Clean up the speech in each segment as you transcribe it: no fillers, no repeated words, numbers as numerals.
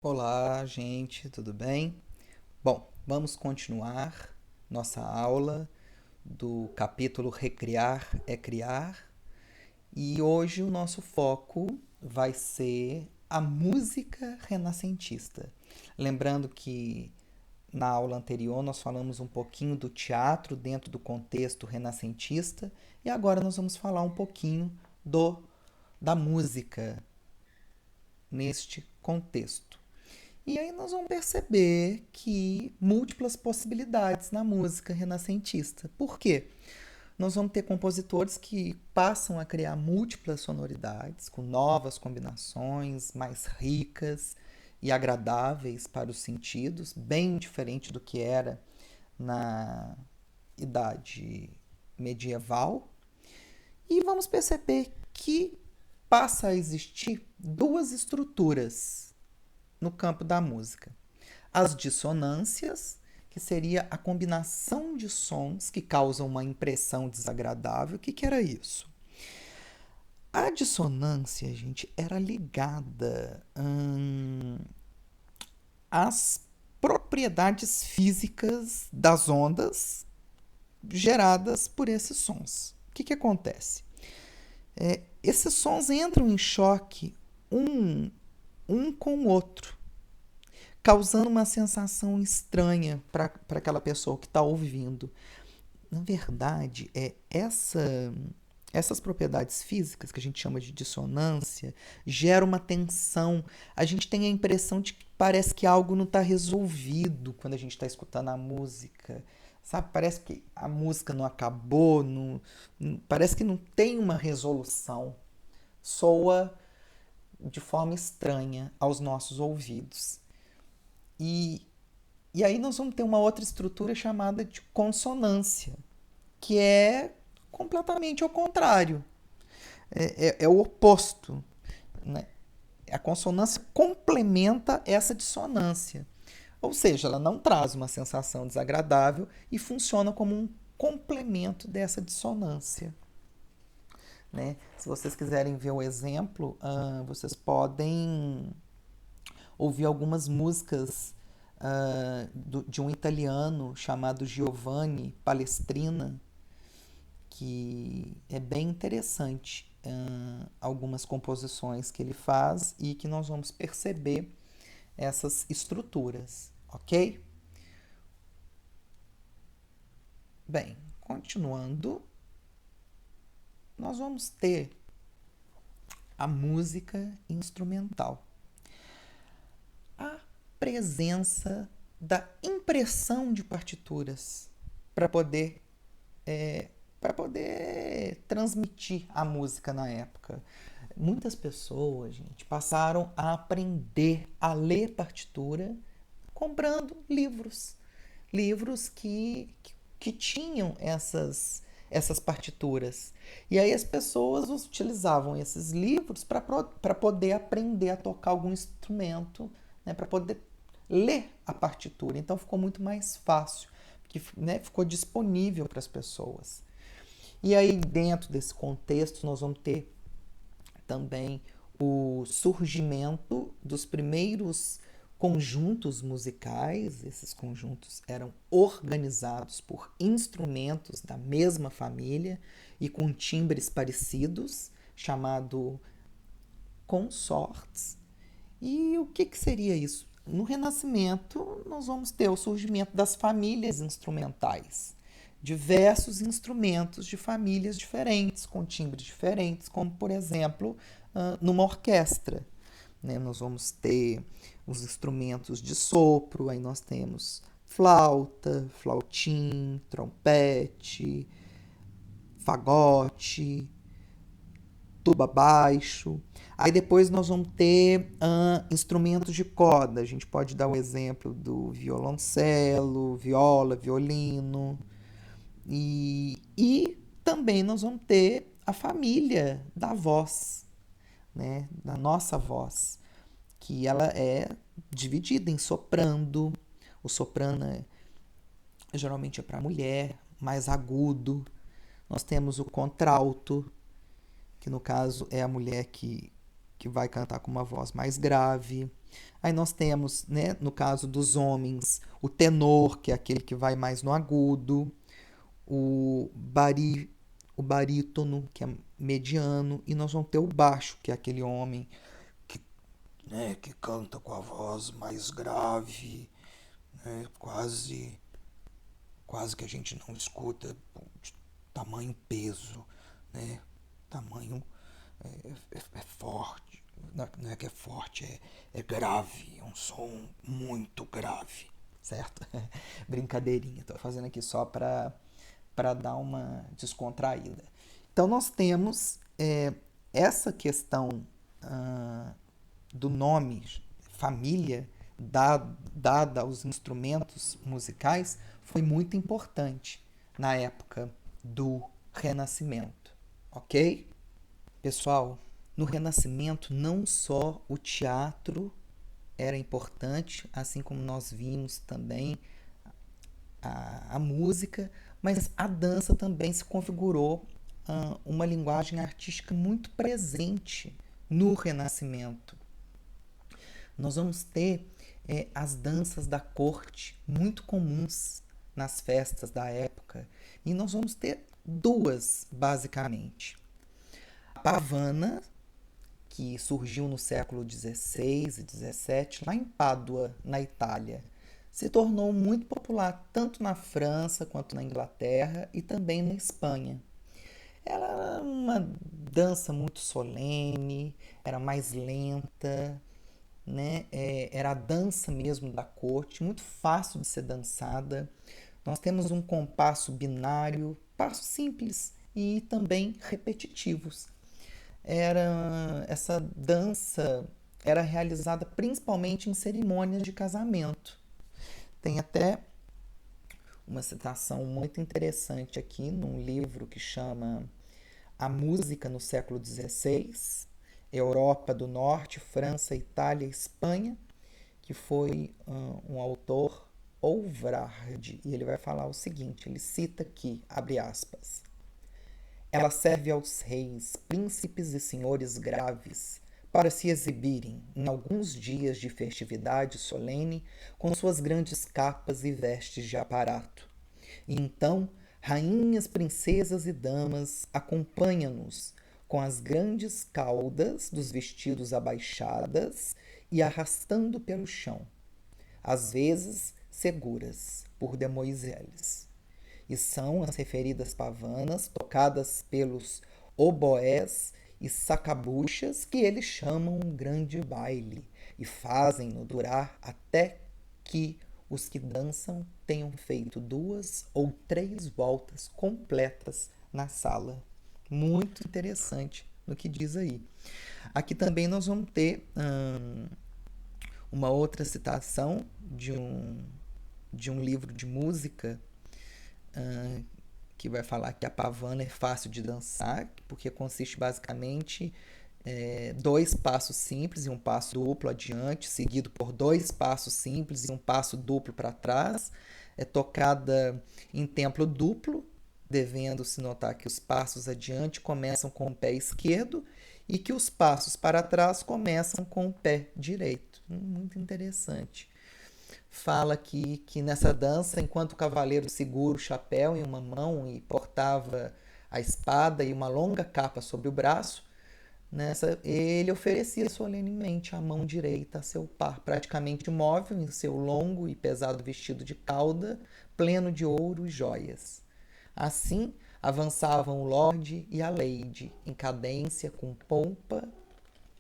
Olá, gente, tudo bem? Bom, vamos continuar nossa aula do capítulo Recriar é Criar e hoje o nosso foco vai ser a música renascentista. Lembrando que na aula anterior nós falamos um pouquinho do teatro dentro do contexto renascentista e agora nós vamos falar um pouquinho do da música neste contexto. E aí nós vamos perceber que múltiplas possibilidades na música renascentista. Por quê? Nós vamos ter compositores que passam a criar múltiplas sonoridades, com novas combinações, mais ricas e agradáveis para os sentidos, bem diferente do que era na idade medieval. E vamos perceber que passa a existir duas estruturas no campo da música. As dissonâncias, que seria a combinação de sons que causam uma impressão desagradável. O que era isso? A dissonância, gente, era ligada às propriedades físicas das ondas geradas por esses sons. O que acontece? Esses sons entram em choque um com o outro, causando uma sensação estranha para aquela pessoa que está ouvindo. Na verdade, essas propriedades físicas, que a gente chama de dissonância, geram uma tensão. A gente tem a impressão de que parece que algo não está resolvido quando a gente está escutando a música. Sabe? Parece que a música não acabou, parece que não tem uma resolução. Soa de forma estranha aos nossos ouvidos. E, e aí nós vamos ter uma outra estrutura chamada de consonância, que é completamente ao contrário. É o oposto. Né? A consonância complementa essa dissonância. Ou seja, ela não traz uma sensação desagradável e funciona como um complemento dessa dissonância. Né? Se vocês quiserem ver o exemplo, vocês podem ouvir algumas músicas de um italiano chamado Giovanni Palestrina, que é bem interessante. Algumas composições que ele faz e que nós vamos perceber essas estruturas, ok? Bem, continuando, nós vamos ter a música instrumental. A presença da impressão de partituras para poder para poder transmitir a música na época. Muitas pessoas, gente, passaram a aprender a ler partitura comprando livros. Livros que tinham essas partituras. E aí as pessoas utilizavam esses livros para poder aprender a tocar algum instrumento, né, para poder ler a partitura. Então ficou muito mais fácil, porque, né, ficou disponível para as pessoas. E aí, dentro desse contexto, nós vamos ter também o surgimento dos primeiros conjuntos musicais. Esses conjuntos eram organizados por instrumentos da mesma família e com timbres parecidos, chamado consortes. E o que seria isso? No Renascimento, nós vamos ter o surgimento das famílias instrumentais. Diversos instrumentos de famílias diferentes, com timbres diferentes, como, por exemplo, numa orquestra. Né? Nós vamos ter os instrumentos de sopro, aí nós temos flauta, flautim, trompete, fagote, tuba baixo. Aí depois nós vamos ter instrumentos de corda. A gente pode dar o exemplo do violoncelo, viola, violino. E também nós vamos ter a família da voz, né? Da nossa voz, que ela é dividida em soprando. O soprano geralmente é para mulher, mais agudo. Nós temos o contralto, que no caso é a mulher que que vai cantar com uma voz mais grave. Aí nós temos, né, no caso dos homens, o tenor, que é aquele que vai mais no agudo, o, bari, o barítono, que é mediano, e nós vamos ter o baixo, que é aquele homem que, né, que canta com a voz mais grave, né, quase que a gente não escuta, de tamanho peso, né, tamanho é forte, não é que é forte, é grave, é um som muito grave, certo? Brincadeirinha, tô fazendo aqui só para dar uma descontraída. Então nós temos essa questão do nome, família, dada aos instrumentos musicais, foi muito importante na época do Renascimento, ok? Pessoal, no Renascimento não só o teatro era importante, assim como nós vimos também a música, mas a dança também se configurou uma linguagem artística muito presente no Renascimento. Nós vamos ter as danças da corte, muito comuns nas festas da época, e nós vamos ter duas, basicamente. A pavana, que surgiu no século XVI e XVII, lá em Pádua, na Itália, se tornou muito popular tanto na França quanto na Inglaterra e também na Espanha. Ela era uma dança muito solene, era mais lenta, né? Era a dança mesmo da corte, muito fácil de ser dançada. Nós temos um compasso binário, passos simples e também repetitivos. Essa dança era realizada principalmente em cerimônias de casamento. Tem até uma citação muito interessante aqui num livro que chama A Música no Século XVI, Europa do Norte, França, Itália e Espanha, que foi um autor, Ouvrard, e ele vai falar o seguinte, ele cita aqui, abre aspas, ela serve aos reis, príncipes e senhores graves para se exibirem em alguns dias de festividade solene com suas grandes capas e vestes de aparato. E então, rainhas, princesas e damas acompanham-nos com as grandes caudas dos vestidos abaixadas e arrastando pelo chão, às vezes seguras por demoiselles. E são as referidas pavanas, tocadas pelos oboés e sacabuchas, que eles chamam um grande baile e fazem-no durar até que os que dançam tenham feito 2 ou 3 voltas completas na sala. Muito interessante no que diz aí. Aqui também nós vamos ter uma outra citação de um livro de música que vai falar que a pavana é fácil de dançar, porque consiste basicamente 2 passos simples e um passo duplo adiante, seguido por 2 passos simples e um passo duplo para trás. É tocada em tempo duplo, devendo-se notar que os passos adiante começam com o pé esquerdo e que os passos para trás começam com o pé direito. Muito interessante. Fala que nessa dança, enquanto o cavaleiro segura o chapéu em uma mão e portava a espada e uma longa capa sobre o braço, ele oferecia solenemente a mão direita a seu par, praticamente imóvel em seu longo e pesado vestido de cauda, pleno de ouro e joias. Assim, avançavam o Lorde e a Lady, em cadência com pompa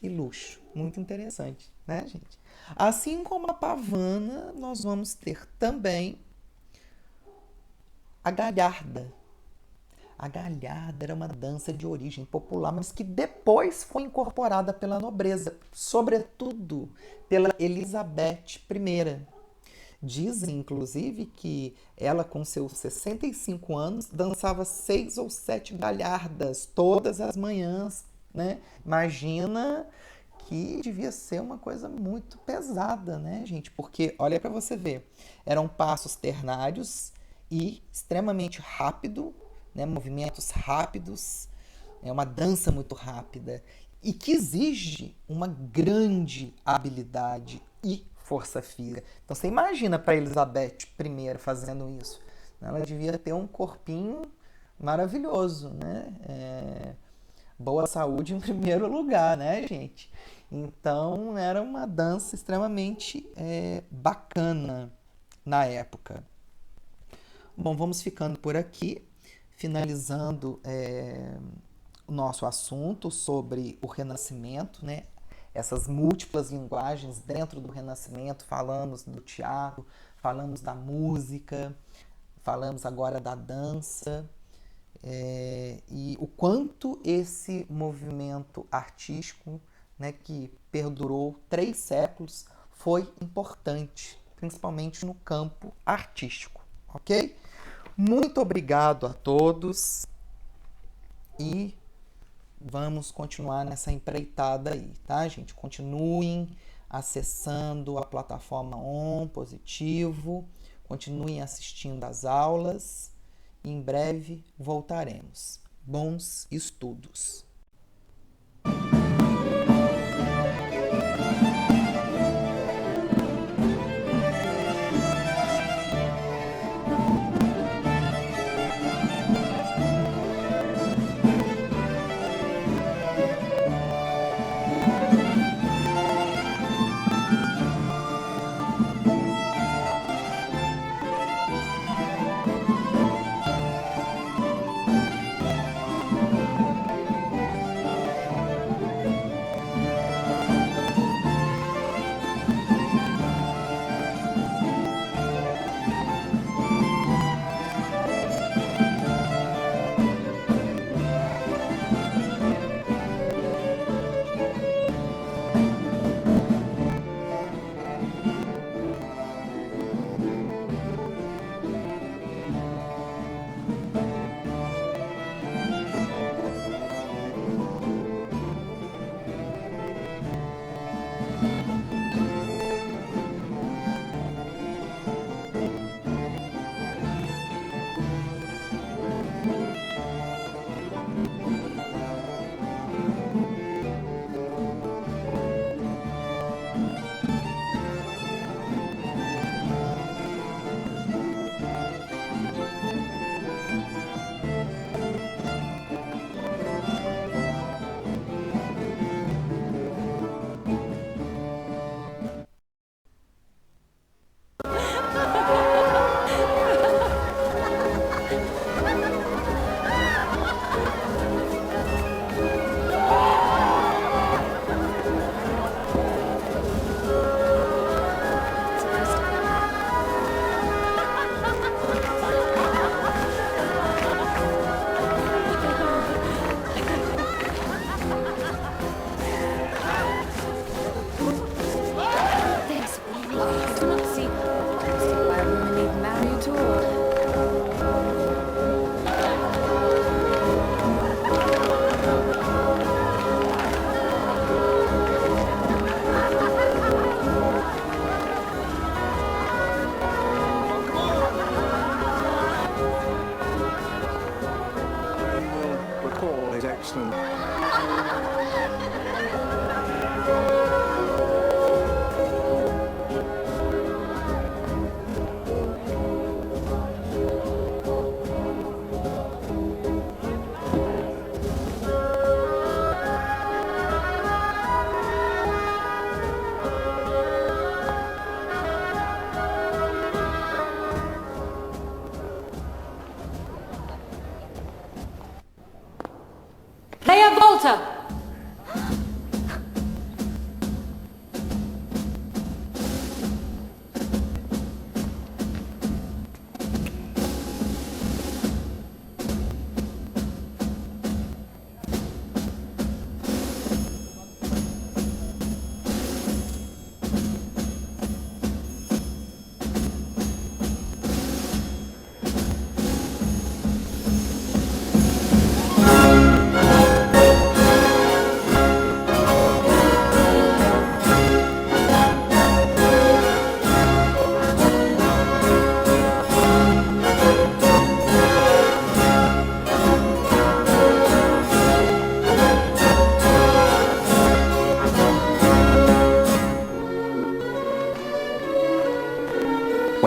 e luxo. Muito interessante, né, gente? Assim como a pavana, nós vamos ter também a galharda. A galharda era uma dança de origem popular, mas que depois foi incorporada pela nobreza, sobretudo pela Elizabeth I. Dizem, inclusive, que ela, com seus 65 anos, dançava 6 ou 7 galhardas todas as manhãs, né? Imagina que devia ser uma coisa muito pesada, né, gente? Porque, olha para você ver, eram passos ternários e extremamente rápido, né? Movimentos rápidos, é uma dança muito rápida e que exige uma grande habilidade e força física. Então você imagina para Elizabeth I fazendo isso. Ela devia ter um corpinho maravilhoso, né? Boa saúde em primeiro lugar, né, gente? Então era uma dança extremamente bacana na época. Bom, vamos ficando por aqui, finalizando o nosso assunto sobre o Renascimento, né? Essas múltiplas linguagens dentro do Renascimento. Falamos do teatro, falamos da música, falamos agora da dança, e o quanto esse movimento artístico, né, que perdurou 3 séculos, foi importante, principalmente no campo artístico, ok? Muito obrigado a todos e vamos continuar nessa empreitada aí, tá, gente? Continuem acessando a plataforma ON Positivo, continuem assistindo às aulas e em breve voltaremos. Bons estudos!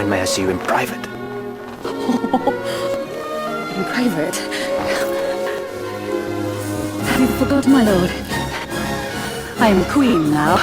may I see you in private? In private? Have you forgotten, my lord? I am queen now.